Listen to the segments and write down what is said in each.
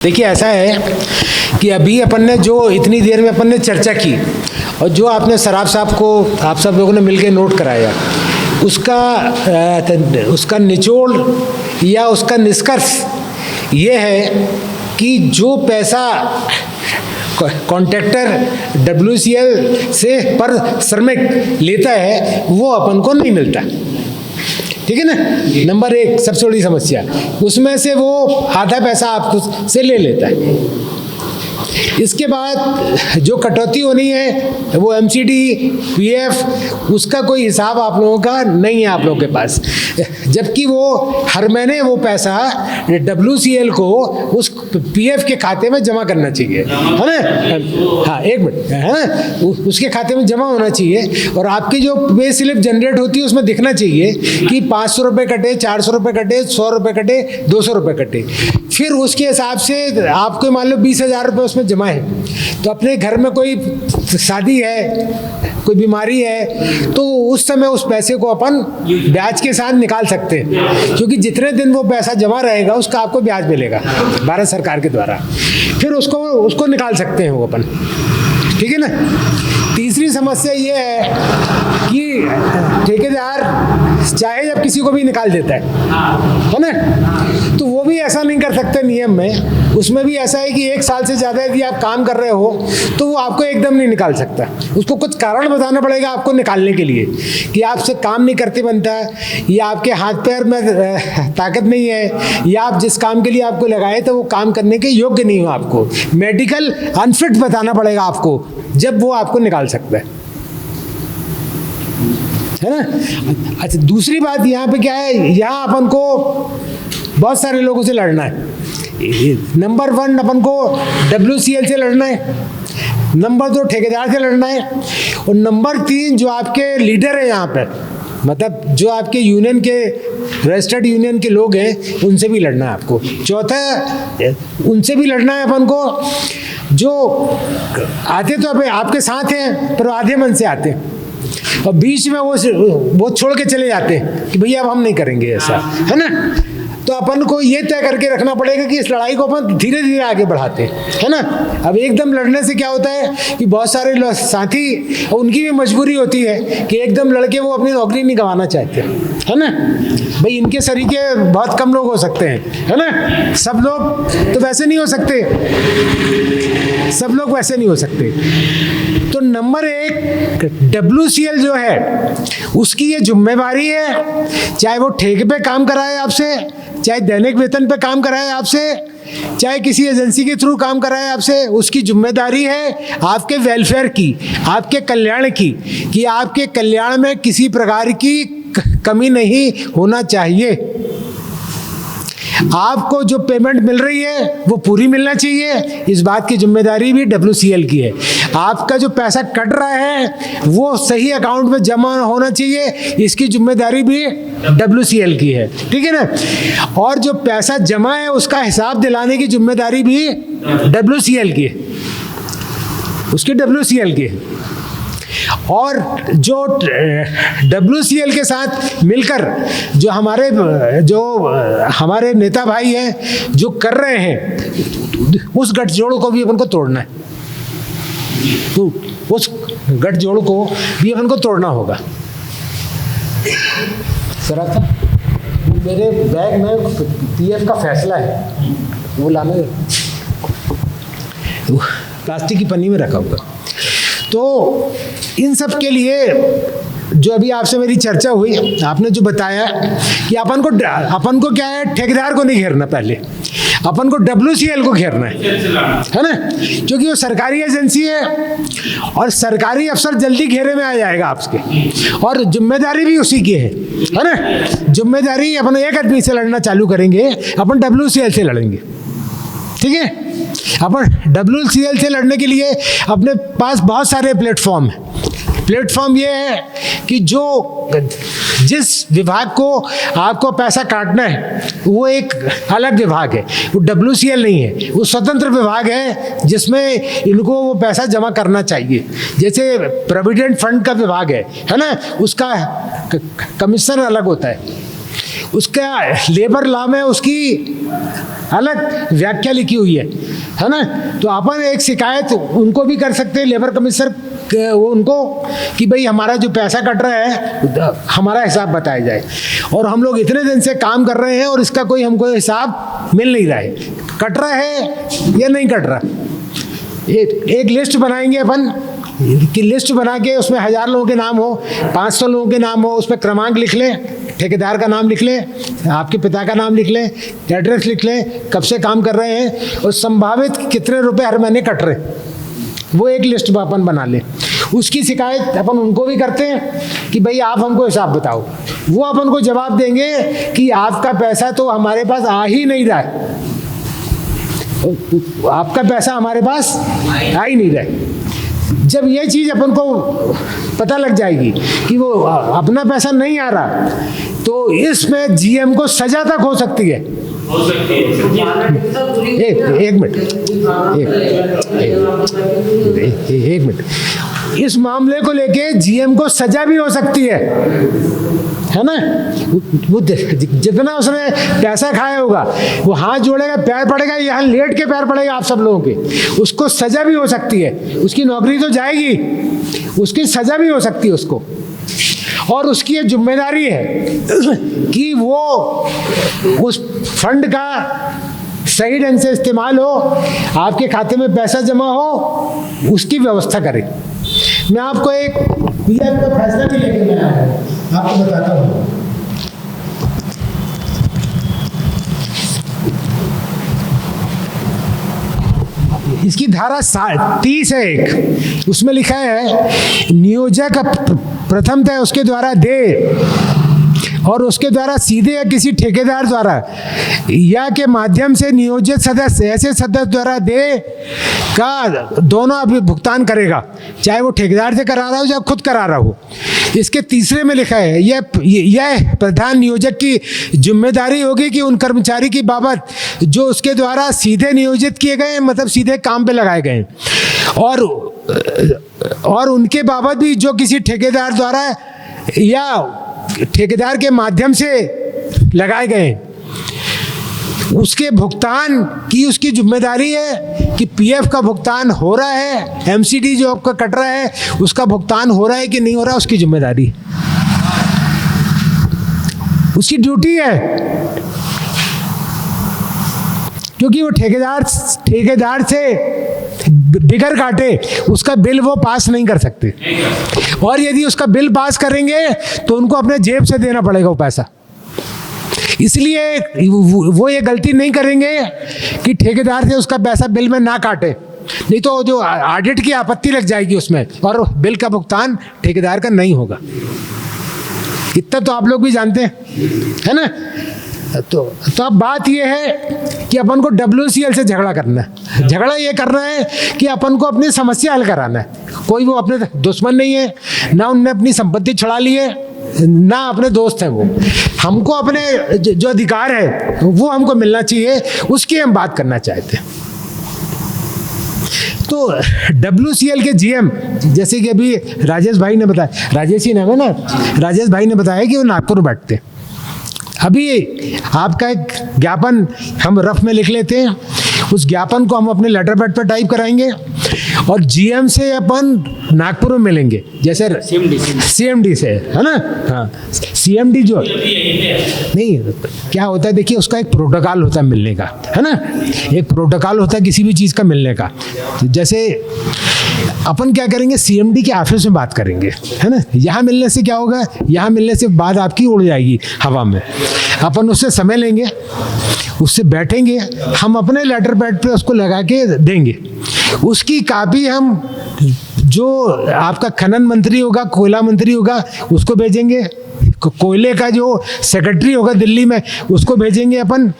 देखिए ऐसा है कि अभी अपन ने जो इतनी देर में अपन ने चर्चा की और जो आपने सराफ साहब को आप सब लोगों ने मिलकर नोट कराया उसका निचोड़ या उसका निष्कर्ष ये है कि जो पैसा कॉन्ट्रैक्टर WCL से पर श्रमिक लेता है वो अपन को नहीं मिलता। ठीक है ना, नंबर एक सबसे बड़ी समस्या, उसमें से वो आधा पैसा आपको से ले लेता है। इसके बाद जो कटौती होनी है वो MCD PF उसका कोई हिसाब आप लोगों का नहीं है आप लोगों के पास, जबकि वो हर महीने वो पैसा WCL को उस PF के खाते में जमा करना चाहिए, है ना। हाँ एक मिनट, है ना, उसके खाते में जमा होना चाहिए और आपकी जो पे स्लिप जनरेट होती है उसमें दिखना चाहिए कि 500 रुपये कटे, 400 रुपये कटे, 100 रुपये कटे, 200 रुपये कटे। फिर उसके हिसाब से आपको मान लो 20,000 रुपये उसमें जमा है, तो अपने घर में कोई शादी है, कोई बीमारी है, तो उस समय उस पैसे को अपन ब्याज के साथ निकाल सकते हैं, क्योंकि जितने दिन वो पैसा जमा रहेगा उसका आपको ब्याज मिलेगा भारत सरकार के द्वारा। फिर उसको निकाल सकते हैं वो अपन। ठीक है ना। तीसरी समस्या ये है कि ठेकेदार चाहे जब किसी को भी निकाल देता है ना, तो वो भी ऐसा नहीं कर सकते नियम में। उसमें भी ऐसा है कि 1 साल से ज़्यादा यदि आप काम कर रहे हो तो वो आपको एकदम नहीं निकाल सकता। उसको कुछ कारण बताना पड़ेगा आपको निकालने के लिए कि आपसे काम नहीं करते बनता, या आपके हाथ पैर में ताकत नहीं है, या आप जिस काम के लिए आपको लगाए तो वो काम करने के योग्य नहीं हो, आपको मेडिकल अनफिट बताना पड़ेगा आपको, जब वो आपको निकाल सकता है ना। अच्छा, दूसरी बात यहाँ पे क्या है, यहाँ अपन को बहुत सारे लोगों से लड़ना है। नंबर 1 अपन को WCL से लड़ना है, नंबर 2 ठेकेदार से लड़ना है, और नंबर 3 जो आपके लीडर है यहाँ पे, मतलब जो आपके यूनियन के रजिस्टर्ड यूनियन के लोग हैं उनसे भी लड़ना है आपको। चौथा उनसे भी लड़ना है अपन को जो आते तो आपके साथ हैं पर आधे मन से आते हैं और बीच में वो छोड़ के चले जाते हैं कि भैया अब हम नहीं करेंगे ऐसा, है ना। तो अपन को ये तय करके रखना पड़ेगा कि इस लड़ाई को अपन धीरे धीरे आगे बढ़ाते हैं, है ना। अब एकदम लड़ने से क्या होता है कि बहुत सारे साथी, उनकी भी मजबूरी होती है कि एकदम लड़के वो अपनी नौकरी नहीं गंवाना चाहते, है ना। भाई इनके सरीके बहुत कम लोग हो सकते हैं, है ना। सब लोग तो वैसे नहीं हो सकते, सब लोग वैसे नहीं हो सकते। तो नंबर 1 WCL जो है उसकी ये जिम्मेवारी है, चाहे वो ठेके पे काम कराए आपसे, चाहे दैनिक वेतन पे काम कराए आपसे, चाहे किसी एजेंसी के थ्रू काम कराए आपसे, उसकी जिम्मेदारी है आपके वेलफेयर की, आपके कल्याण की, कि आपके कल्याण में किसी प्रकार की कमी नहीं होना चाहिए। आपको जो पेमेंट मिल रही है वो पूरी मिलना चाहिए, इस बात की जिम्मेदारी भी WCL की है। आपका जो पैसा कट रहा है वो सही अकाउंट में जमा होना चाहिए, इसकी जिम्मेदारी भी WCL की है। ठीक है ना। और जो पैसा जमा है उसका हिसाब दिलाने की जिम्मेदारी भी WCL की है, उसकी WCL की है। और जो WCL के साथ मिलकर जो हमारे नेता भाई हैं जो कर रहे हैं, उस गठजोड़ को भी अपन को तोड़ना है, तो उस गठजोड़ को भी अपन को तोड़ना होगा। सर मेरे बैग में PF का फैसला है, वो लाना, प्लास्टिक की पन्नी में रखा होगा। तो इन सब के लिए जो अभी आपसे मेरी चर्चा हुई, आपने जो बताया कि अपन को क्या है, ठेकेदार को नहीं घेरना, पहले अपन को WCL को घेरना है ना, क्योंकि वो सरकारी एजेंसी है और सरकारी अफसर जल्दी घेरे में आ जाएगा आपके, और जिम्मेदारी भी उसी की है ना। जिम्मेदारी अपन एक आदमी से लड़ना चालू करेंगे, अपन WCL से लड़ेंगे। ठीक है। अपन WCL से लड़ने के लिए अपने पास बहुत सारे प्लेटफॉर्म हैं। प्लेटफॉर्म ये है कि जिस विभाग को आपको पैसा काटना है वो एक अलग विभाग है, वो WCL नहीं है, वो स्वतंत्र विभाग है जिसमें इनको वो पैसा जमा करना चाहिए। जैसे प्रोविडेंट फंड का विभाग है ना, उसका कमीशन अलग होता है, उसका लेबर लॉ में उसकी अलग व्याख्या लिखी हुई है ना। तो अपन एक शिकायत उनको भी कर सकते हैं, लेबर कमिश्नर वो उनको, कि भाई हमारा जो पैसा कट रहा है हमारा हिसाब बताया जाए, और हम लोग इतने दिन से काम कर रहे हैं और इसका कोई हमको हिसाब मिल नहीं रहा है, कट रहा है या नहीं कट रहा। एक लिस्ट बनाएंगे अपन कि लिस्ट बना के उसमें 1000 लोगों के नाम हो, 500 लोगों के नाम हो, उसमें क्रमांक लिख लें, ठेकेदार का नाम लिख लें, आपके पिता का नाम लिख लें, एड्रेस लिख लें, कब से काम कर रहे हैं और संभावित कितने रुपए हर महीने कट रहे, वो एक लिस्ट अपन बना लें। उसकी शिकायत अपन उनको भी करते हैं कि भाई आप हमको हिसाब बताओ। वो अपन को जवाब देंगे कि आपका पैसा तो हमारे पास आ ही नहीं रहा है, आपका पैसा हमारे पास आ ही नहीं रहा है। जब ये चीज़ अपन को पता लग जाएगी कि वो अपना पैसा नहीं आ रहा, तो इसमें जीएम को सजा तक हो सकती है। एक मिनट, इस मामले को लेके जीएम को सजा भी हो सकती है ना। वो जितना उसने पैसा खाया होगा वो हाथ जोड़ेगा, पैर पड़ेगा, यहाँ लेट के पैर पड़ेगा आप सब लोगों के, उसको सजा भी हो सकती है। उसकी नौकरी तो जाएगी, उसकी सजा भी हो सकती है उसको। और उसकी ये जिम्मेदारी है कि वो उस फंड का सही ढंग से इस्तेमाल हो, आपके खाते में पैसा जमा हो, उसकी व्यवस्था करे। मैं आपको एक पीएफ का फैसला भी लेके मैं आया हूं, आपको बताता हूँ। इसकी धारा 30 है एक, उसमें लिखा है नियोजक प्रथमतः उसके द्वारा दे और उसके द्वारा सीधे या किसी ठेकेदार द्वारा या के माध्यम से नियोजित सदस्य ऐसे सदस्य द्वारा दे का दोनों अभी भुगतान करेगा, चाहे वो ठेकेदार से करा रहा हो चाहे खुद करा रहा हो। इसके तीसरे में लिखा है यह प्रधान नियोजक की जिम्मेदारी होगी कि उन कर्मचारी की बाबत जो उसके द्वारा सीधे नियोजित किए गए, मतलब सीधे काम पे लगाए गए, और उनके बाबत भी जो किसी ठेकेदार द्वारा या ठेकेदार के माध्यम से लगाए गए, उसके भुगतान की उसकी जिम्मेदारी है कि पीएफ का भुगतान हो रहा है, एमसीडी जो आपका कट रहा है उसका भुगतान हो रहा है कि नहीं हो रहा, उसकी जिम्मेदारी, उसकी ड्यूटी है। क्योंकि वो ठेकेदार से बिगर काटे उसका बिल वो पास नहीं कर सकते, और यदि उसका बिल पास करेंगे तो उनको अपने जेब से देना पड़ेगा वो पैसा। इसलिए वो ये गलती नहीं करेंगे कि ठेकेदार से उसका पैसा बिल में ना काटे, नहीं तो जो ऑडिट की आपत्ति लग जाएगी उसमें और बिल का भुगतान ठेकेदार का नहीं होगा। इतना तो आप लोग भी जानते हैं, है ना। तो अब बात ये है कि अपन को WCL से झगड़ा करना है। झगड़ा ये करना है कि अपन को अपनी समस्या हल कराना है। कोई वो अपने दुश्मन नहीं है, ना उनने अपनी संपत्ति छुड़ा ली है, ना अपने दोस्त हैं। वो हमको अपने जो अधिकार है वो हमको मिलना चाहिए, उसकी हम बात करना चाहते हैं। तो WCL के GM जैसे कि अभी राजेश भाई ने बताया, राजेश ही नाम है ना, राजेश भाई ने बताया कि वो नागपुर बैठते हैं। अभी आपका एक ज्ञापन हम रफ में लिख लेते हैं, उस ज्ञापन को हम अपने लेटर पैड पर टाइप कराएंगे और GM से अपन नागपुर में मिलेंगे, जैसे CMD से, है ना। हाँ, CMD जो नहीं क्या होता है, देखिए उसका एक प्रोटोकॉल होता है मिलने का, है ना। एक प्रोटोकॉल होता है किसी भी चीज़ का मिलने का। जैसे अपन क्या करेंगे, CMD के ऑफिस में बात करेंगे, है ना। यहाँ मिलने से क्या होगा, यहाँ मिलने से बात आपकी उड़ जाएगी हवा में। अपन उससे समय लेंगे, उससे बैठेंगे, हम अपने लेटर पैड पे उसको लगा के देंगे। उसकी कापी हम जो आपका खनन मंत्री होगा, कोयला मंत्री होगा, उसको भेजेंगे। कोयले का जो सेक्रेटरी होगा दिल्ली में, उसको भेजेंगे। अपन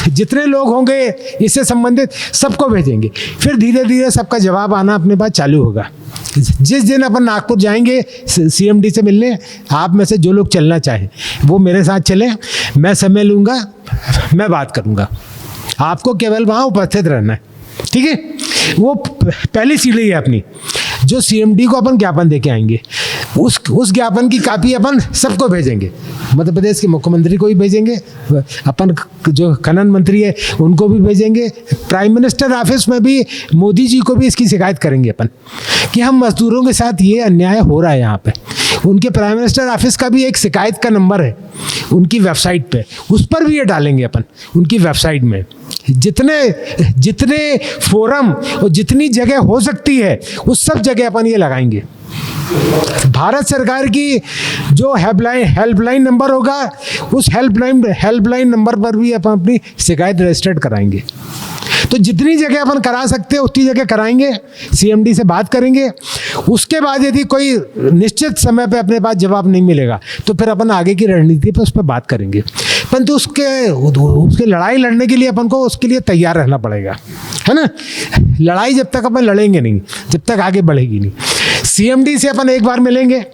जितने लोग होंगे इससे संबंधित सबको भेजेंगे। फिर धीरे धीरे सबका जवाब आना अपने पास चालू होगा। जिस दिन अपन नागपुर जाएंगे CMD से मिलने, आप में से जो लोग चलना चाहें वो मेरे साथ चलें, मैं समय लूँगा, मैं बात करूँगा, आपको केवल वहाँ उपस्थित रहना है, ठीक है। वो पहली सीढ़ी है अपनी, जो CMD को अपन ज्ञापन दे के आएंगे। उस ज्ञापन की कॉपी अपन सबको भेजेंगे, मध्य प्रदेश के मुख्यमंत्री को भी भेजेंगे, अपन जो खनन मंत्री है उनको भी भेजेंगे, प्राइम मिनिस्टर ऑफिस में भी मोदी जी को भी इसकी शिकायत करेंगे अपन कि हम मजदूरों के साथ ये अन्याय हो रहा है यहाँ पे। उनके प्राइम मिनिस्टर ऑफिस का भी एक शिकायत का नंबर है उनकी वेबसाइट पे, उस पर भी ये डालेंगे अपन उनकी वेबसाइट में। जितने फोरम और जितनी जगह हो सकती है उस सब जगह अपन ये लगाएंगे। भारत सरकार की जो हेल्पलाइन नंबर होगा उस हेल्पलाइन नंबर पर भी अपन अपनी शिकायत रजिस्टर्ड कराएंगे। तो जितनी जगह अपन करा सकते हैं उतनी जगह कराएंगे, सीएमडी से बात करेंगे। उसके बाद यदि कोई निश्चित समय पे अपने पास जवाब नहीं मिलेगा तो फिर अपन आगे की रणनीति पर उस पर बात करेंगे। परंतु उसके लड़ाई लड़ने के लिए अपन को उसके लिए तैयार रहना पड़ेगा, है ना। लड़ाई जब तक अपन लड़ेंगे नहीं, जब तक आगे बढ़ेगी नहीं। सीएमडी से अपन एक बार मिलेंगे,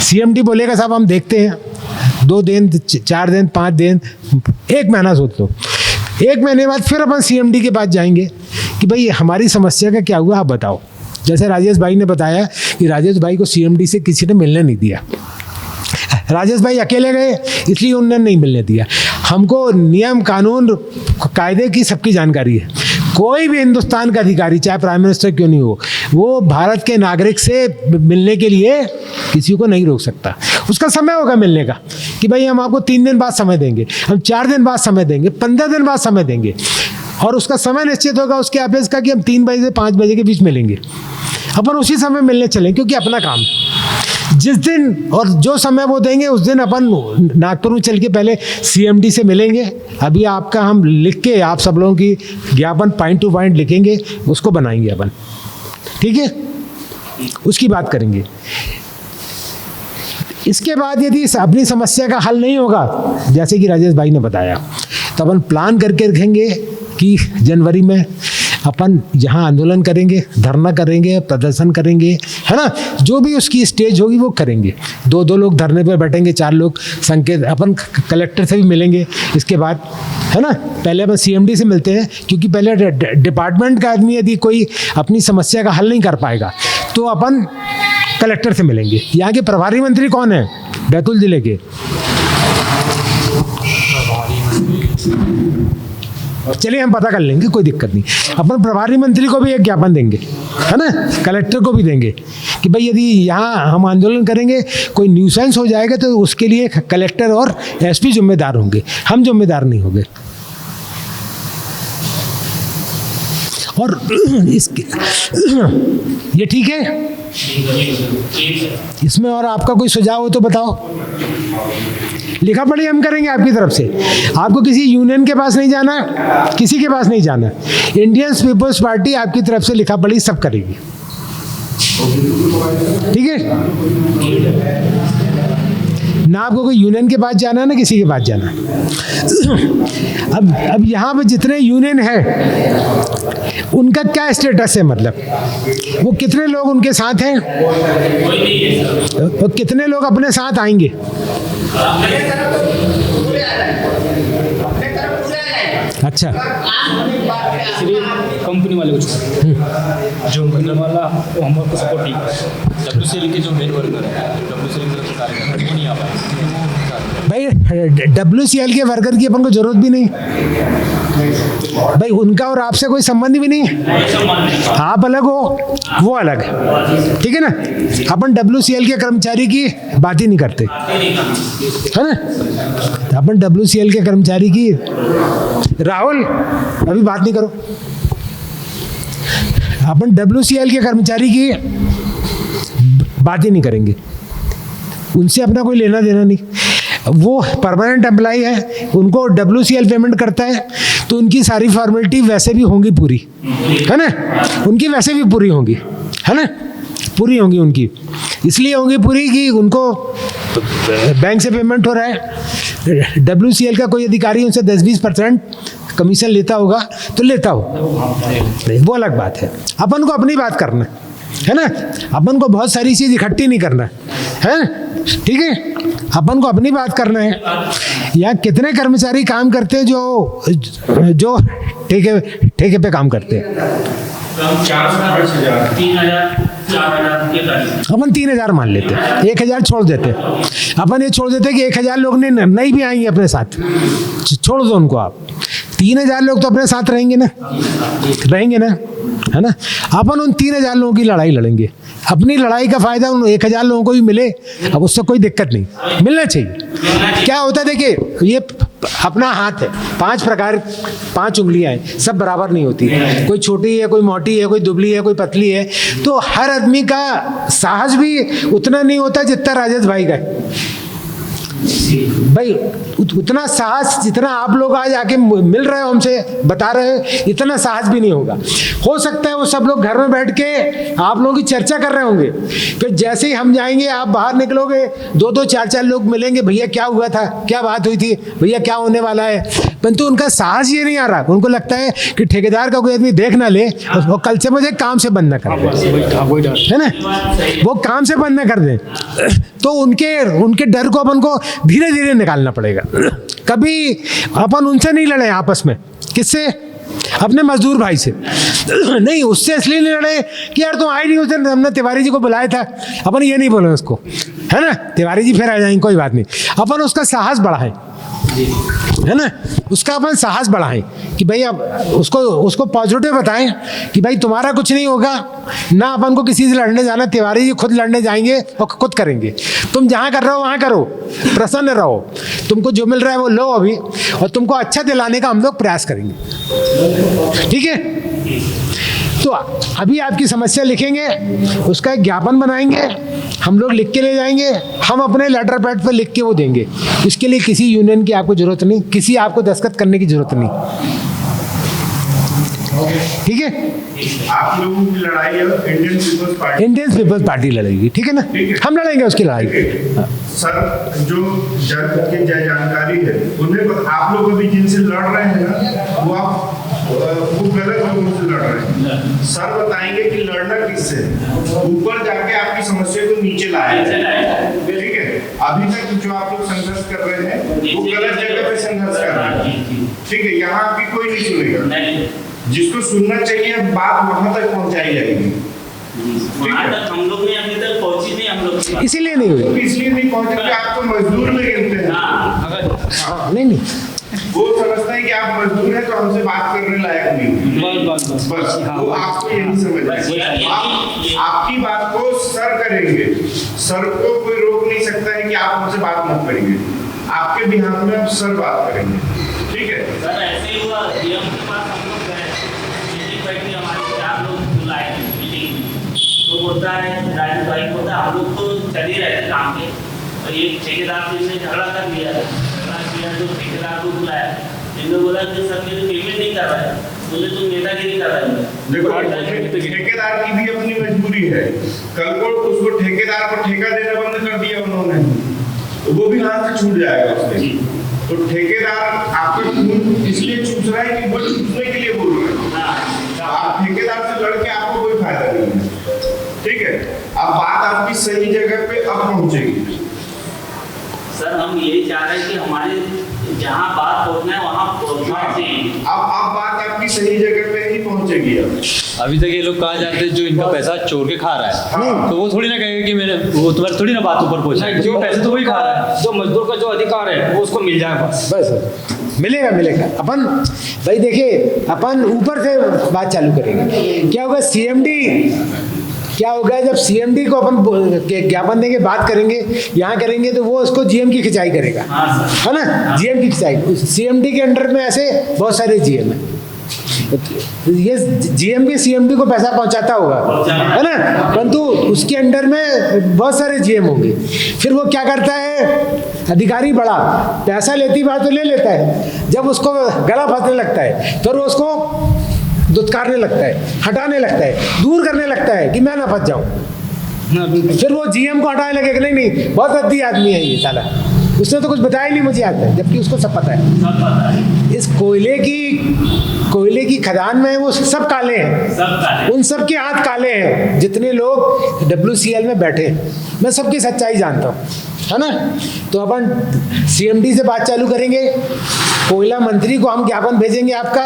सीएमडी बोलेगा साहब हम देखते हैं, 2 दिन 4 दिन 5 दिन 1 महीना सोच लो, 1 महीने बाद फिर अपन सीएमडी के पास जाएंगे कि भाई हमारी समस्या का क्या हुआ आप बताओ। जैसे राजेश भाई ने बताया कि राजेश भाई को सीएमडी से किसी ने मिलने नहीं दिया, राजेश भाई अकेले गए इसलिए उन्होंने नहीं मिलने दिया। हमको नियम कानून कायदे की सबकी जानकारी है। कोई भी हिंदुस्तान का अधिकारी चाहे प्राइम मिनिस्टर क्यों नहीं हो, वो भारत के नागरिक से मिलने के लिए किसी को नहीं रोक सकता। उसका समय होगा मिलने का कि भाई हम आपको 3 दिन बाद समय देंगे, हम 4 दिन बाद समय देंगे, 15 दिन बाद समय देंगे, और उसका समय निश्चित होगा उसके ऑफिस का कि हम 3 बजे से 5 बजे के बीच मिलेंगे। अपन उसी समय मिलने चलें क्योंकि अपना काम जिस दिन और जो समय वो देंगे उस दिन अपन नागपुर में चल के पहले सीएमडी से मिलेंगे। अभी आपका हम लिख के आप सब लोगों की ज्ञापन पॉइंट टू पॉइंट लिखेंगे, उसको बनाएंगे अपन, ठीक है, उसकी बात करेंगे। इसके बाद यदि अपनी समस्या का हल नहीं होगा जैसे कि राजेश भाई ने बताया तो अपन प्लान करके रखेंगे कि जनवरी में अपन यहाँ आंदोलन करेंगे, धरना करेंगे, प्रदर्शन करेंगे, है ना। जो भी उसकी स्टेज होगी वो करेंगे। 2 लोग धरने पर बैठेंगे, 4 लोग संकेत, अपन कलेक्टर से भी मिलेंगे इसके बाद, है ना। पहले अपन सीएमडी से मिलते हैं क्योंकि पहले डिपार्टमेंट का आदमी यदि कोई अपनी समस्या का हल नहीं कर पाएगा तो अपन कलेक्टर से मिलेंगे। यहाँ के प्रभारी मंत्री कौन है बैतूल जिले के? चलिए हम पता कर लेंगे, कोई दिक्कत नहीं। अपन प्रभारी मंत्री को भी एक ज्ञापन देंगे, है ना, कलेक्टर को भी देंगे कि भाई यदि यहाँ हम आंदोलन करेंगे कोई न्यूसेंस हो जाएगा तो उसके लिए कलेक्टर और एसपी जिम्मेदार होंगे, हम जिम्मेदार नहीं होंगे। और इसके ये ठीक है? इसमें और आपका कोई सुझाव हो तो बताओ। लिखा पढ़ी हम करेंगे आपकी तरफ से। आपको किसी यूनियन के पास नहीं जाना, किसी के पास नहीं जाना। इंडियन पीपल्स पार्टी आपकी तरफ से लिखा पढ़ी सब करेगी, ठीक है ना। आपको कोई यूनियन के पास जाना है ना किसी के पास जाना। अब यहाँ पे जितने यूनियन है उनका क्या स्टेटस है, मतलब वो कितने लोग उनके साथ हैं और कितने लोग अपने साथ आएंगे। अच्छा, कंपनी वाले कुछ जो मतलब वाला वो हमको सपोर्ट नहीं कर। डब्ल्यूसीएल के जो मेन वर्कर है, डब्ल्यूसीएल की तरफ से कार्यकर्ता वो नहीं आ पाए। भाई डब्ल्यूसीएल के वर्कर की अपन को जरूरत भी नहीं भाई, उनका और आपसे कोई संबंध भी नहीं है। आप अलग हो वो अलग है, ठीक है ना। अपन डब्ल्यूसीएल के कर्मचारी की बात ही नहीं करते, है ना। अपन डब्ल्यूसीएल के कर्मचारी की, राहुल अभी बात नहीं करो, अपन डब्ल्यूसीएल के कर्मचारी की बात ही नहीं करेंगे, उनसे अपना कोई लेना देना नहीं। वो परमानेंट एम्प्लॉय है, उनको डब्ल्यूसीएल पेमेंट करता है तो उनकी सारी फॉर्मेलिटी वैसे भी होंगी पूरी, है ना, उनकी वैसे भी पूरी होंगी, है ना, पूरी होंगी उनकी। इसलिए होंगी पूरी कि उनको बैंक से पेमेंट हो रहा है। डब्ल्यूसीएल का कोई अधिकारी उनसे 10-20% कमीशन लेता होगा तो लेता हो, वो अलग बात है। अपन को अपनी बात करना है ना, अपन को बहुत सारी चीज़ इकट्ठी नहीं करना है, ठीक है। अपन को अपनी बात करना है। यहाँ कितने कर्मचारी काम करते हैं जो ठेके पे काम करते हैं? 4,000 3,000 4000 के करीब। अपन 3000 मान लेते, 1000 छोड़ देते, अपन ये छोड़ देते कि 1000 लोग नहीं भी आएंगे अपने साथ, छोड़ दो उनको आप, 3000 लोग तो अपने साथ रहेंगे ना, है ना। अपन उन 3000 लोगों की लड़ाई लड़ेंगे, अपनी लड़ाई का फायदा उन 1000 लोगों को भी मिले, अब उससे कोई दिक्कत नहीं, मिलना चाहिए। क्या होता है देखिए, ये अपना हाथ है, 5 प्रकार, 5 उंगलियां हैं, सब बराबर नहीं होती, कोई छोटी है, कोई मोटी है, कोई दुबली है, कोई पतली है, तो हर आदमी का साहस भी उतना नहीं होता जितना राजेश भाई का है। भाई उतना साहस जितना आप लोग आज आके मिल रहे हो, हमसे बता रहे हो, इतना साहस भी नहीं होगा। हो सकता है वो सब लोग घर में बैठ के आप लोगों की चर्चा कर रहे होंगे, फिर जैसे ही हम जाएंगे, आप बाहर निकलोगे, 2-2, 4-4 लोग मिलेंगे, भैया क्या हुआ था, क्या बात हुई थी, भैया क्या होने वाला है, परंतु उनका साहस ये नहीं आ रहा। उनको लगता है कि ठेकेदार का कोई आदमी देख ना ले और कल से मुझे काम से बंद ना कर दे, है ना, वो काम से बंद ना कर दे, तो उनके डर को अपन को धीरे धीरे निकालना पड़ेगा। कभी अपन उनसे नहीं लड़े आपस में, किससे, अपने मजदूर भाई से नहीं, उससे इसलिए नहीं लड़े कि यार तुम आए नहीं, उस दिन हमने तिवारी जी को बुलाया था, अपन ये नहीं बोले उसको, है ना, तिवारी जी फिर आ जाएंगे, कोई बात नहीं, अपन उसका साहस बढ़ाएं, है ना, उसका अपन साहस बढ़ाएं कि भाई अब उसको पॉजिटिव बताएं कि भाई तुम्हारा कुछ नहीं होगा ना, अपन को किसी से लड़ने जाना, तिवारी जी खुद लड़ने जाएंगे और खुद करेंगे, तुम जहां कर रहे हो वहां करो, प्रसन्न रहो, तुमको जो मिल रहा है वो लो अभी, और तुमको अच्छा दिलाने का हम लोग प्रयास करेंगे, ठीक है। तो अभी आपकी समस्या लिखेंगे, उसका एक ज्ञापन बनाएंगे, हम लोग लिख के ले जाएंगे, हम अपने लेटर पैड पर लिख के वो देंगे। इसके लिए किसी यूनियन की आपको जरूरत नहीं, किसी आपको दस्तखत करने की जरूरत नहीं, ठीक है। आप लोगों की लड़ाई है इंडियन पीपल्स पार्टी लड़ेगी, ठीक है ना, हम लड़ेंगे उसकी लड़ाई। सर, जो जज की जानकारी है उन्हें आप लोग अभी जिनसे लड़ रहे हैं ना, वो गलत लोगों से लड़ रहे हैं। सर बताएंगे कि लड़ना किससे, ऊपर जाके आपकी समस्या को नीचे लाया, ठीक है। अभी तक जो आप लोग संघर्ष कर रहे हैं वो गलत जगह पे संघर्ष कर रहे हैं, ठीक है। यहाँ आपकी कोई नहीं सुनेगा, जिसको सुनना चाहिए बात वहां तक पहुंचाई जाएगी, हम लोग ने अभी तक पहुंची नहीं, हम लोग इसीलिए नहीं हुई, इसलिए नहीं पहुंचे, आपको मजदूर में गिनते हैं। हाँ, नहीं वो समझते हैं कि आप मजदूर हैं तो हमसे बात करने लायक नहीं, बस वो आपको यही समझना है। आपकी बात को सर करेंगे, सर को कोई रोक नहीं सकता है कि आप हमसे बात मत करेंगे, आपके बिहार में आप सर बात करेंगे, ठीक है। सर ऐसे ही हुआ, डीएम के पास हम लोग गए, मीटिंग बैठी, हमारे 4 लोग बुलाए मीटिंग, तो बोलता है राजू भाई, बोलता है हम लोग तो चल ही रहे थे काम के, और ये ठेकेदार से झगड़ा कर लिया, जो ठेकेदार को बुलाया, इन्होंने बोला कि सर मेरे पेमेंट नहीं कर रहा है, बोले तुम नेतागिरी कर रहे हो। देखो ठेकेदार की भी अपनी मजबूरी है, कल को उसको ठेकेदार को ठेका देना बंद कर दिया उन्होंने, तो वो भी हाथ से छूट जाएगा उससे। तो ठेकेदार आपका खून इसलिए चूस रहा है कि वो चूसने के लिए बोल रहे हैं, आप ठेकेदार से लड़के आपको कोई फायदा नहीं है, ठीक है। अब बात आपकी सही जगह पे अब पहुंचेगी। सर हम यही चाह रहे हैं कि हमारे जहाँ बात पहुँचना है वहाँ पहुँचना चाहिए। अब बात आपकी सही जगह पे ही पहुँचेगी। अभी तक ये लोग कहा जाते हैं जो इनका पैसा चोर के खा रहा है, हाँ। तो वो थोड़ी ना कहेगा कि मेरे, वो तुम्हारी थोड़ी ना बात ऊपर पहुँचा, जो पैसे तो वही खा रहा है, जो मजदूर का जो अधिकार है वो उसको मिल जाए, बस मिलेगा। अपन भाई देखिए, अपन ऊपर से बात चालू करेंगे। क्या होगा सीएमडी, क्या होगा जब सीएमडी को अपन ज्ञापन देंगे, बात करेंगे, यहाँ करेंगे, तो वो उसको जीएम की खिंचाई करेगा, है ना, जीएम की खिंचाई। सीएमडी के अंडर में ऐसे बहुत सारे जीएम है, ये जीएम भी सीएमडी को पैसा पहुंचाता होगा, है ना, परंतु उसके अंडर में बहुत सारे जीएम होंगे। फिर वो क्या करता है, अधिकारी बड़ा पैसा लेती बात तो ले लेता है, जब उसको गला फंसने लगता है फिर वो उसको दुत्कारने लगता है, हटाने लगता है, दूर करने लगता है कि मैं ना फंस जाऊं। फिर वो जीएम को हटाने लगे कि नहीं बहुत अद्दी आदमी है ये साला, उसने तो कुछ बताया नहीं मुझे आता है, जबकि उसको सब पता है। इस कोयले की खदान में वो सब काले हैं, उन सब के हाथ काले हैं, जितने लोग WCL में बैठे हैं, मैं सबकी सच्चाई जानता हूँ, है ना। तो अपन सीएमडी से बात चालू करेंगे, कोयला मंत्री को हम ज्ञापन भेजेंगे, आपका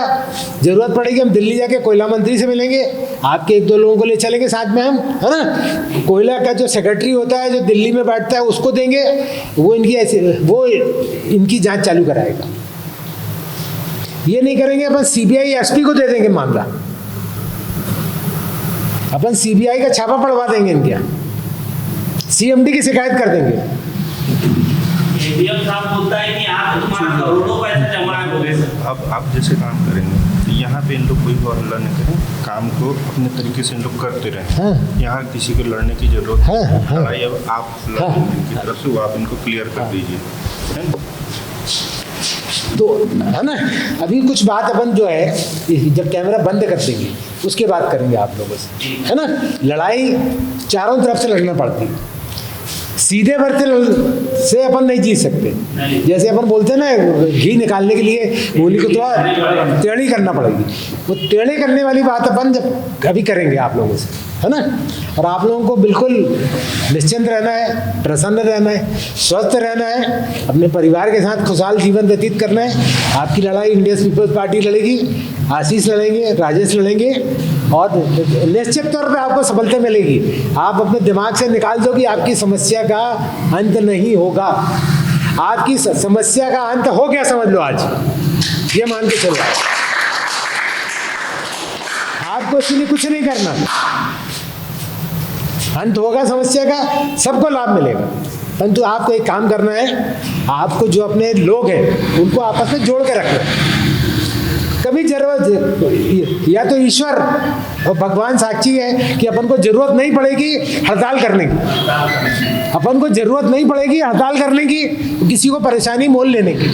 जरूरत पड़ेगी हम दिल्ली जाके कोयला मंत्री से मिलेंगे, आपके 1-2 लोगों को ले चलेंगे साथ में हम, है ना। कोयला का जो सेक्रेटरी होता है जो दिल्ली में बैठता है उसको देंगे, वो इनकी जांच चालू कराएगा। ये नहीं करेंगे अपन सीबीआई एसपी को दे देंगे मामला, अपन सीबीआई का छापा पड़वा देंगे इनके यहाँ, सीएमडी की शिकायत कर देंगे। एडीएम साहब बोलता है कि यहाँ पे तुम्हारा करोड़ों पैसा जमा है बोले सर। अब आप जैसे काम करेंगे तो यहाँ पे इन लोग कोई और हल्ला नहीं करें, काम को अपने तरीके से इन लोग करते रहें। हाँ। यहाँ किसी को लड़ने की जरूरत हाँ, हाँ। लड़ाई अब आप लड़ें इनकी तरफ से, वो आप इनको क्लियर कर दीजिए, है ना। तो है ना, अभी कुछ बात अपन जो है जब कैमरा बंद कर देंगे उसके बाद करेंगे आप लोगों से, है ना। लड़ाई चारों तरफ से लड़ना पड़ती है, सीधे बर्तन से अपन नहीं जीत सकते। जैसे अपन बोलते हैं ना, घी निकालने के लिए मूली को थोड़ा टेढ़ी करना पड़ेगी, वो टेढ़े करने वाली बात अपन जब अभी करेंगे आप लोगों से, है ना। और आप लोगों को बिल्कुल निश्चिंत रहना है, प्रसन्न रहना है, स्वस्थ रहना है, अपने परिवार के साथ खुशहाल जीवन व्यतीत करना है। आपकी लड़ाई इंडियन पीपल्स पार्टी लड़ेगी, आशीष लड़ेंगे, राजेश लड़ेंगे, और निश्चित तौर पे आपको सफलता मिलेगी। आप अपने दिमाग से निकाल दो कि आपकी समस्या का अंत नहीं होगा, आपकी समस्या का अंत हो गया समझ लो आज, ये मान के चलो। आपको इसलिए कुछ नहीं करना, अंत होगा समस्या का, सबको लाभ मिलेगा। परंतु आपको एक काम करना है, आपको जो अपने लोग हैं उनको आपस में जोड़ के रखना है। कभी जरूरत, या तो ईश्वर और भगवान साक्षी है कि अपन को जरूरत नहीं पड़ेगी हड़ताल करने की, अपन को जरूरत नहीं पड़ेगी हड़ताल करने की, किसी को परेशानी मोल लेने की।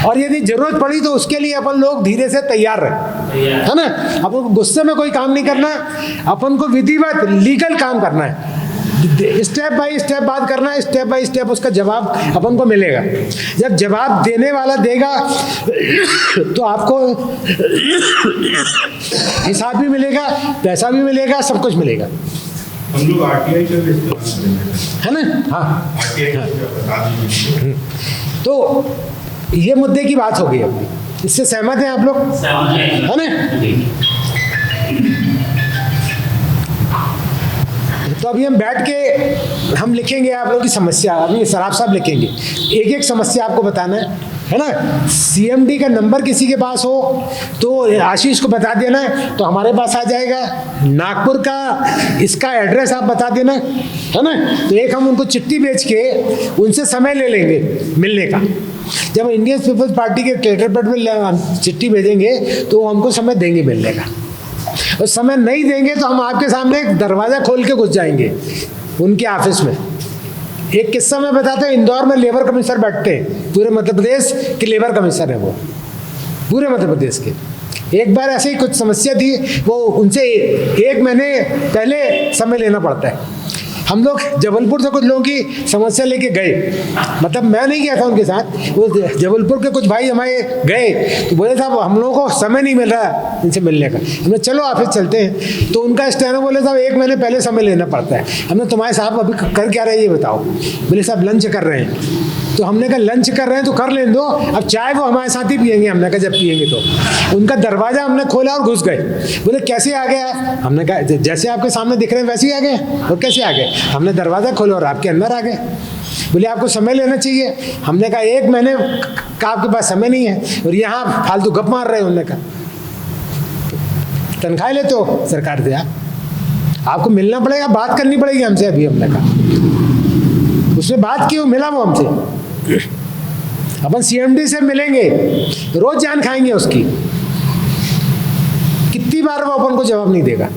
और यदि जरूरत पड़ी तो उसके लिए अपन लोग धीरे से तैयार रहे, है ना। अपन को गुस्से में कोई काम नहीं करना, अपन को विधिवत लीगल काम करना है, स्टेप बाय स्टेप बात करना है, स्टेप बाय स्टेप उसका जवाब अपन को मिलेगा। जब जवाब देने वाला देगा तो आपको हिसाब भी मिलेगा, पैसा भी मिलेगा, सब कुछ मिलेगा। हम लोग आरटीआई का भी इस्तेमाल करेंगे, है ना। हाँ, आरटीआई का बता दीजिए। तो ये मुद्दे की बात हो गई अपनी, इससे सहमत हैं आप लोग, है ना। तो अभी हम बैठ के हम लिखेंगे आप लोगों की समस्या, अभी सराफ साहब लिखेंगे, एक एक समस्या आपको बताना है ना। सीएमडी का नंबर किसी के पास हो तो आशीष को बता देना, तो हमारे पास आ जाएगा। नागपुर का इसका एड्रेस आप बता देना, है ना। तो एक हम उनको चिट्ठी भेज के उनसे समय ले लेंगे मिलने का। जब इंडियन पीपल्स पार्टी के लेटर पैड में चिट्ठी भेजेंगे तो वो हमको समय देंगे मिलने का। और समय नहीं देंगे तो हम आपके सामने एक दरवाज़ा खोल के घुस जाएंगे उनके ऑफिस में। एक किस्सा मैं बताता हूँ, इंदौर में लेबर कमिश्नर बैठते हैं, पूरे मध्य प्रदेश के लेबर कमिश्नर है वो, पूरे मध्य प्रदेश के। एक बार ऐसे ही कुछ समस्या थी, वो उनसे 1 महीने पहले समय लेना पड़ता है। हम लोग जबलपुर से कुछ लोगों की समस्या लेके गए, मतलब मैं नहीं गया था उनके साथ, वो जबलपुर के कुछ भाई हमारे गए, तो बोले साहब हम लोगों को समय नहीं मिल रहा इनसे मिलने का। हमने चलो ऑफिस चलते हैं, तो उनका स्टैंड बोले साहब 1 महीने पहले समय लेना पड़ता है। हमने तुम्हारे साहब अभी कर क्या रहे ये बताओ। बोले साहब लंच कर रहे हैं। तो हमने कहा लंच कर रहे हैं तो कर लेने दो, अब चाय वो हमारे साथ ही पियेंगे। हमने कहा जब पियेंगे तो। उनका दरवाज़ा हमने खोला और घुस गए। बोले कैसे आ गया? हमने कहा जैसे आपके सामने दिख रहे हैं वैसे ही आ गए। और कैसे आ गए? हमने दरवाज़ा खोला और आपके अंदर आ गए। बोले आपको समय लेना चाहिए। हमने कहा 1 महीने का आपके पास समय नहीं है और यहाँ फालतू गप मार रहे हैं। उन्होंने कहा तनख्वाह लेते हो सरकार से, आपको मिलना पड़ेगा, बात करनी पड़ेगी हमसे। अभी हमने कहा उसने बात की, वो मिला वो हमसे। अपन सीएमडी से मिलेंगे, रोज जान खाएंगे उसकी। कितनी बार वो अपन को जवाब नहीं देगा,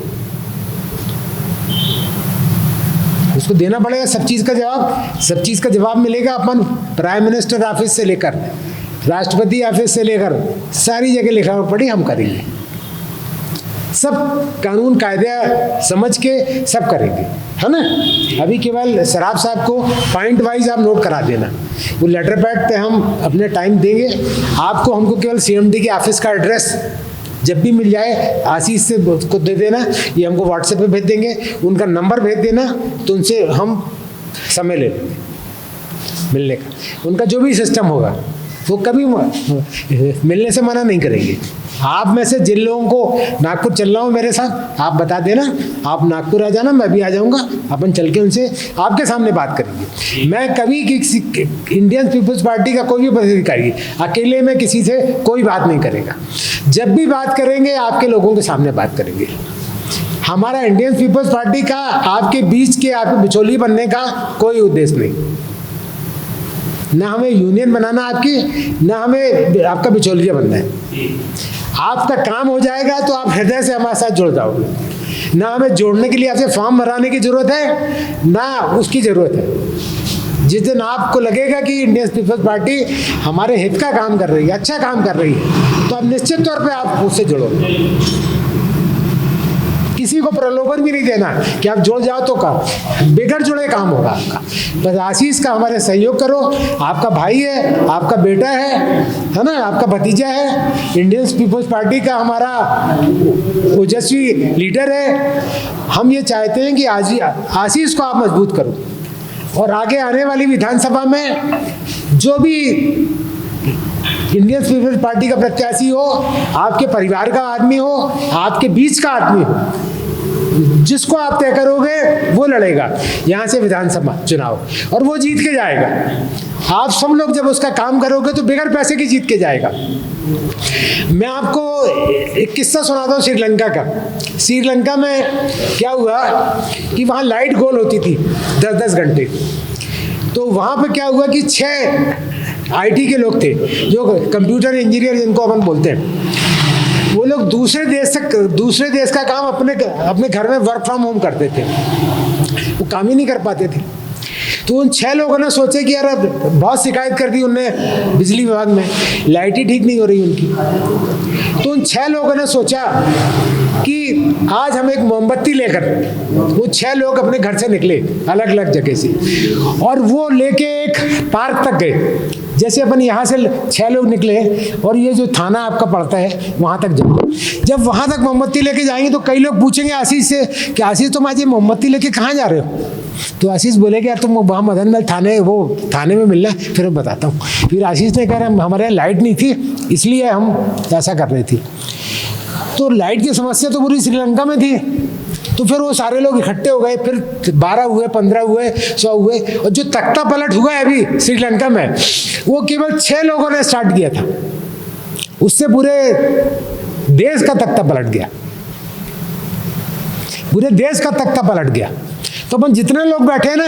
उसको देना पड़ेगा सब चीज़ का जवाब। सब चीज़ का जवाब मिलेगा अपन प्राइम मिनिस्टर ऑफिस से लेकर राष्ट्रपति ऑफिस से लेकर सारी जगह लिखा पड़ी हम करेंगे। सब कानून कायदा समझ के सब करेंगे, है ना। अभी केवल सराफ साहब को पॉइंट वाइज आप नोट करा देना। वो लेटर पैड पे हम अपने टाइम देंगे आपको। हमको केवल सीएमडी के ऑफिस का एड्रेस जब भी मिल जाए आशीष से उसको दे देना, ये हमको व्हाट्सएप पे भेज देंगे। उनका नंबर भेज देना, तो उनसे हम समय ले लेंगे मिलने का। उनका जो भी सिस्टम होगा वो कभी मिलने से मना नहीं करेंगे। आप में से जिन लोगों को नागपुर चल रहा हूँ मेरे साथ, आप बता देना, आप नागपुर आ जाना, मैं भी आ जाऊँगा, अपन चल के उनसे आपके सामने बात करेंगे। मैं कभी किसी इंडियन पीपल्स पार्टी का कोई भी पदाधिकारी अकेले में किसी से कोई बात नहीं करेगा। जब भी बात करेंगे आपके लोगों के सामने बात करेंगे। हमारा इंडियन पीपल्स पार्टी का आपके बीच के आपके बिचौली बनने का कोई उद्देश्य नहीं। ना हमें यूनियन बनाना आपकी, ना हमें आपका बिचौलिया बनना है। आपका काम हो जाएगा तो आप हृदय से हमारे साथ जुड़ जाओगे। ना हमें जोड़ने के लिए आपसे फॉर्म भराने की जरूरत है, ना उसकी जरूरत है। जिस दिन आपको लगेगा कि इंडियन पीपल्स पार्टी हमारे हित का काम कर रही है, अच्छा काम कर रही है, तो अब निश्चित तौर पे आप उससे जुड़ोगे। किसी को प्रलोभन भी नहीं देना कि आप जुड़ जाओ तो का बेघर जुड़े काम होगा आपका। बस आशीष का हमारे सहयोग करो। आपका भाई है, आपका बेटा है ना, आपका भतीजा है। इंडियन पीपल्स पार्टी का हमारा ओजस्वी लीडर है। हम ये चाहते हैं कि आशीष को आप मजबूत करो और आगे आने वाली विधानसभा में जो भी इंडियन पीपल्स पार्टी का प्रत्याशी हो, आपके परिवार का आदमी हो, आपके बीच का आदमी हो, जिसको आप तय करोगे वो लड़ेगा यहाँ से विधानसभा चुनाव और वो जीत के जाएगा। आप सब लोग जब उसका काम करोगे तो बगैर पैसे के जीत के जाएगा। मैं आपको एक किस्सा सुनाता हूँ श्रीलंका का। श्रीलंका में क्या हुआ कि वहाँ लाइट गोल होती थी 10-10 घंटे। तो वहाँ पे क्या हुआ कि 6 IT के लोग थे, जो कंप्यूटर इंजीनियर जिनको अपन बोलते हैं, वो लोग दूसरे देश का काम अपने घर में वर्क फ्रॉम होम करते थे। वो काम ही नहीं कर पाते थे। तो उन 6 लोगों ने सोचे कि यार अब बहुत शिकायत कर दी उनने बिजली विभाग में, लाइट ही ठीक नहीं हो रही उनकी। तो उन 6 लोगों ने सोचा कि आज हम एक मोमबत्ती लेकर, वो 6 लोग अपने घर से निकले अलग अलग जगह से, और वो लेके एक पार्क तक गए। जैसे अपन यहाँ से 6 लोग निकले और ये जो थाना आपका पड़ता है वहाँ तक जाओ। जब वहाँ तक मोमबत्ती लेके जाएंगे तो कई लोग पूछेंगे आशीष से कि आशीष तुम आज ये मोमबत्ती लेके कहाँ जा रहे हो? तो आशीष बोलेगा यार तुम वहाँ मदन महल थाने में मिलना, फिर मैं बताता हूँ। फिर आशीष ने कहा हमारे यहाँ लाइट नहीं थी इसलिए हम ऐसा कर रहे थे। तो लाइट की समस्या तो पूरी श्रीलंका में थी। तो फिर वो सारे लोग इकट्ठे हो गए, फिर 12 हुए, 15 हुए, 100 हुए, और जो तख्ता पलट हुआ है अभी श्रीलंका में वो केवल 6 लोगों ने स्टार्ट किया था। उससे पूरे देश का तख्ता पलट गया, पूरे देश का तख्ता पलट गया। तो अपन जितने लोग बैठे हैं ना,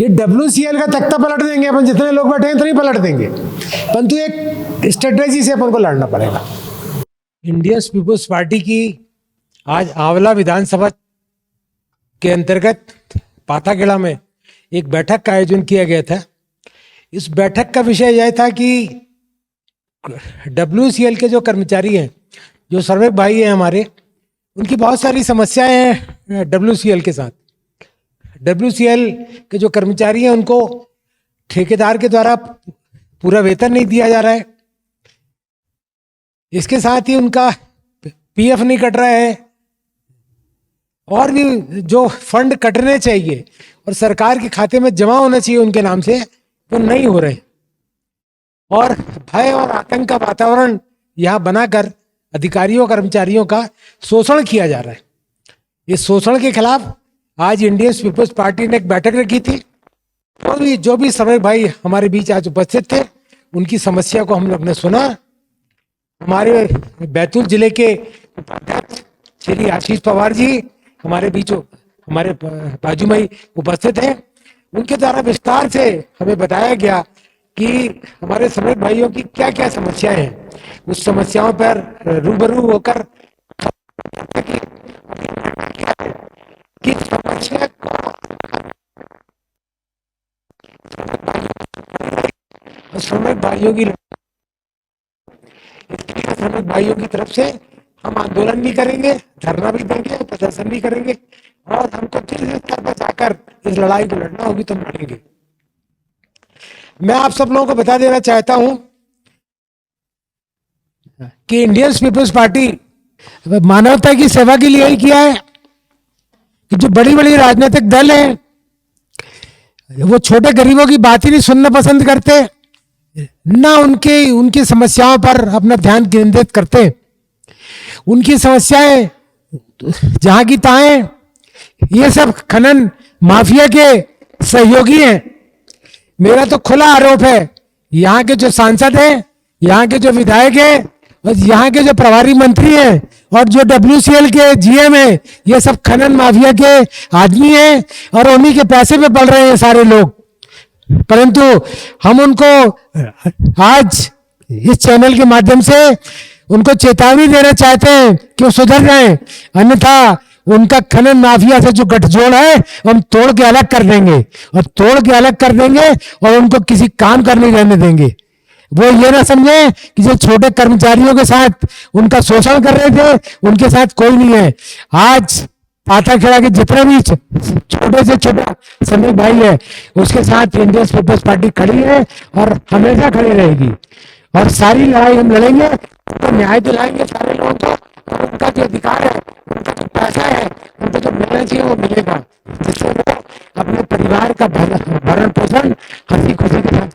ये WCL का तख्ता पलट देंगे। अपन जितने लोग बैठे हैं तो नहीं पलट देंगे, परंतु एक स्ट्रेटेजी से अपन को लड़ना पड़ेगा। इंडियन पीपल्स पार्टी की आज आंवला विधानसभा के अंतर्गत पाथाखेड़ा में एक बैठक का आयोजन किया गया था। इस बैठक का विषय यह था कि WCL के जो कर्मचारी हैं, जो श्रमिक भाई हैं हमारे, उनकी बहुत सारी समस्याएं हैं WCL के साथ। WCL के जो कर्मचारी हैं उनको ठेकेदार के द्वारा पूरा वेतन नहीं दिया जा रहा है। इसके साथ ही उनका PF नहीं कट रहा है, और भी जो फंड कटने चाहिए और सरकार के खाते में जमा होना चाहिए उनके नाम से, वो नहीं हो रहे। और भय और आतंक का वातावरण यहाँ बनाकर अधिकारियों कर्मचारियों का शोषण किया जा रहा है। इस शोषण के खिलाफ आज इंडियन पीपल्स पार्टी ने एक बैठक रखी थी। जो भी श्रमिक भाई हमारे बीच आज उपस्थित थे, उनकी समस्या को हम लोग ने सुना। हमारे बैतूल जिले के उपाध्यक्ष श्री आशीष पवार जी हमारे बीच, हमारे बाजू में ही उपस्थित हैं। उनके द्वारा विस्तार से हमें बताया गया कि हमारे श्रमिक भाइयों की क्या क्या समस्याएं हैं। उस समस्याओं पर रूबरू होकर कि समस्या श्रमिक भाइयों की तरफ से हम आंदोलन भी करेंगे, धरना भी देंगे, प्रदर्शन भी करेंगे, और हमको किस स्तर पर जाकर इस लड़ाई को लड़ना होगी तो लड़ेंगे। मैं आप सब लोगों को बता देना चाहता हूं कि इंडियन पीपल्स पार्टी मानवता की सेवा के लिए ही किया है। कि जो बड़ी बड़ी राजनीतिक दल हैं वो छोटे गरीबों की बात ही नहीं सुनना पसंद करते, ना उनकी समस्याओं पर अपना ध्यान केंद्रित करते। उनकी समस्याएं जहां की तहां, ये सब खनन माफिया के सहयोगी हैं। मेरा तो खुला आरोप है, यहाँ के जो सांसद हैं, यहाँ के जो विधायक हैं और यहाँ के जो प्रभारी मंत्री हैं और जो WCL के GM हैं, ये सब खनन माफिया के आदमी हैं और उन्हीं के पैसे पे पड़ रहे हैं सारे लोग। परंतु हम उनको आज इस चैनल के माध्यम से उनको चेतावनी देना चाहते हैं कि वो सुधर जाएं, अन्यथा उनका खनन माफिया से जो गठजोड़ है हम तोड़ के अलग कर देंगे, और तोड़ के अलग कर देंगे और उनको किसी काम कर नहीं रहने देंगे। वो ये ना समझे कि जो छोटे कर्मचारियों के साथ उनका शोषण कर रहे थे, उनके साथ कोई नहीं है। आज पाताखेड़ा के जितने भी छोटे से छोटा श्रमिक भाई है, उसके साथ इंडियन पीपल्स पार्टी खड़ी है और हमेशा खड़ी रहेगी, और सारी लड़ाई हम लड़ेंगे, उनको न्याय दिलाएंगे सारे लोगों को, और उनका जो अधिकार है, उनका जो पैसा है, उनको जो मिलना चाहिए वो मिलेगा, जिससे वो अपने परिवार का भरण पोषण हंसी खुशी के साथ